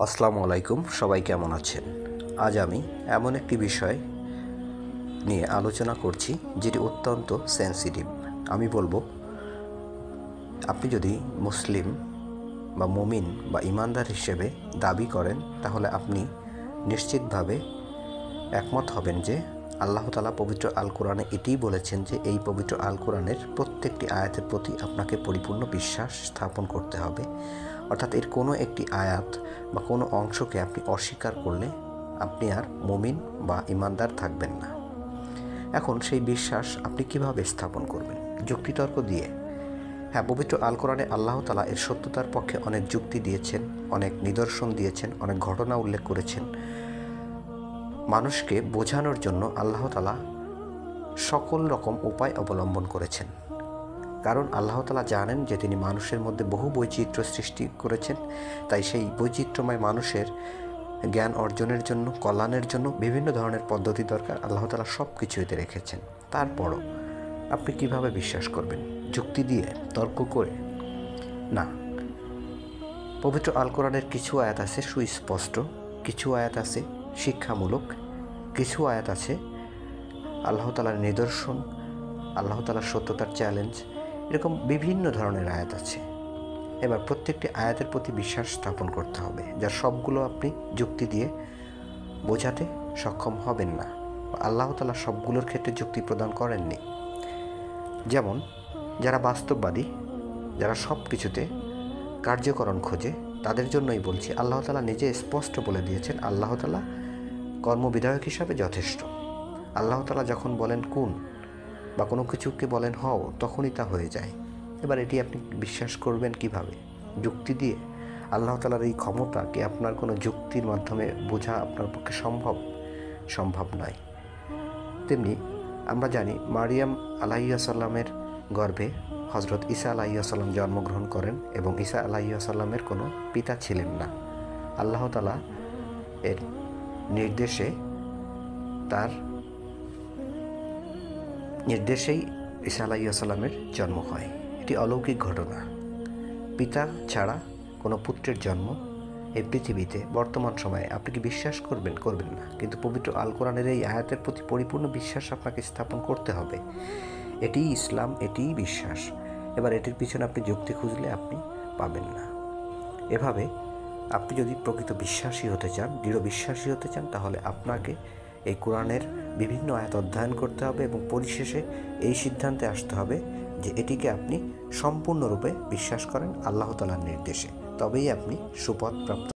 আসসালামু আলাইকুম, সবাই কেমন আছেন? আজ আমি এমন একটি বিষয় নিয়ে আলোচনা করছি যেটি অত্যন্ত সেন্সিটিভ। আমি বলবো, আপনি যদি মুসলিম বা মুমিন বা ইমানদার হিসেবে দাবি করেন, তাহলে আপনি নিশ্চিতভাবে একমত হবেন যে আল্লাহ তাআলা পবিত্র আল কোরআনে এটিই বলেছেন যে এই পবিত্র আল কোরআনের প্রত্যেকটি আয়াতের প্রতি আপনাকে পরিপূর্ণ বিশ্বাস স্থাপন করতে হবে। অর্থাৎ এর কোনো একটি আয়াত বা কোনো অংশকে আপনি অস্বীকার করলে আপনি আর মুমিন বা ইমানদার থাকবেন না। এখন সেই বিশ্বাস আপনি কিভাবে স্থাপন করবেন? যুক্তিতর্ক দিয়ে। হ্যাঁ, পবিত্র আল কোরআনে আল্লাহ তাআলা এর সত্যতার পক্ষে অনেক যুক্তি দিয়েছেন, অনেক নিদর্শন দিয়েছেন, অনেক ঘটনা উল্লেখ করেছেন। মানুষকে বোঝানোর জন্য আল্লাহ তাআলা সকল রকম উপায় অবলম্বন করেছেন। কারণ আল্লাহ তাআলা জানেন যে তিনি মানুষের মধ্যে বহু বৈচিত্র্য সৃষ্টি করেছেন। তাই সেই বৈচিত্র্যময় মানুষের জ্ঞান অর্জনের জন্য, কল্যাণের জন্য বিভিন্ন ধরনের পদ্ধতি দরকার। আল্লাহ তাআলা সব কিছু এতে রেখেছেন। তারপরও আপনি কিভাবে বিশ্বাস করবেন? যুক্তি দিয়ে, তর্ক করে? না। পবিত্র আল কোরআনের কিছু আয়াত আছে সুস্পষ্ট, কিছু আয়াত আছে শিক্ষামূলক, কিছু আয়াত আছে আল্লাহ তাআলার নিদর্শন, আল্লাহ তাআলার সত্যতার চ্যালেঞ্জ। এরকম বিভিন্ন ধরনের আয়াত আছে। এবার প্রত্যেকটি আয়াতের প্রতি বিশ্বাস স্থাপন করতে হবে, যার সবগুলো আপনি যুক্তি দিয়ে বোঝাতে সক্ষম হবেন না। আল্লাহ তাআলা সবগুলোর ক্ষেত্রে যুক্তি প্রদান করেননি। যেমন যারা বাস্তববাদী, যারা সব কিছুতে কার্যকরণ খোঁজে, তাদের জন্যই বলছি, আল্লাহ তাআলা নিজে স্পষ্ট বলে দিয়েছেন আল্লাহ তাআলা কর্মবিধায়ক হিসাবে যথেষ্ট। আল্লাহ তাআলা যখন বলেন কুন বা কোনো কিছুকে বলেন হও, তখনই তা হয়ে যায়। এবার এটি আপনি বিশ্বাস করবেন কিভাবে? যুক্তি দিয়ে? আল্লাহ তাআলার এই ক্ষমতা কি আপনার কোনো যুক্তির মাধ্যমে বোঝা আপনার পক্ষে সম্ভব নয়। তেমনি আমরা জানি মারিয়াম আলাইহিসসালামের গর্ভে হযরত ঈসা আলাইহিসসালাম জন্মগ্রহণ করেন এবং ঈসা আলাইহিসসালামের কোনো পিতা ছিলেন না। আল্লাহ তাআলা এর নির্দেশেই ঈসা আলাইহিসসালামের জন্ম হয়। এটি অলৌকিক ঘটনা। পিতা ছাড়া কোনো পুত্রের জন্ম এই পৃথিবীতে বর্তমান সময়ে আপনি কি বিশ্বাস করবেন না। কিন্তু পবিত্র আল কোরআনের এই আয়াতের প্রতি পরিপূর্ণ বিশ্বাস আপনাকে স্থাপন করতে হবে। এটিই ইসলাম, এটিই বিশ্বাস। এবার এটির পিছনে আপনি যুক্তি খুঁজলে আপনি পাবেন না। এভাবে আপনি যদি প্রকৃত বিশ্বাসী হতে চান, দৃঢ় বিশ্বাসী হতে চান, তাহলে আপনাকে এই কোরআনের বিভিন্ন আয়াত অধ্যয়ন করতে হবে এবং পরিশেষে এই সিদ্ধান্তে আসতে হবে যে এটিকে আপনি সম্পূর্ণরূপে বিশ্বাস করেন আল্লাহ তাআলার নির্দেশে। তবেই আপনি সুপথ প্রাপ্ত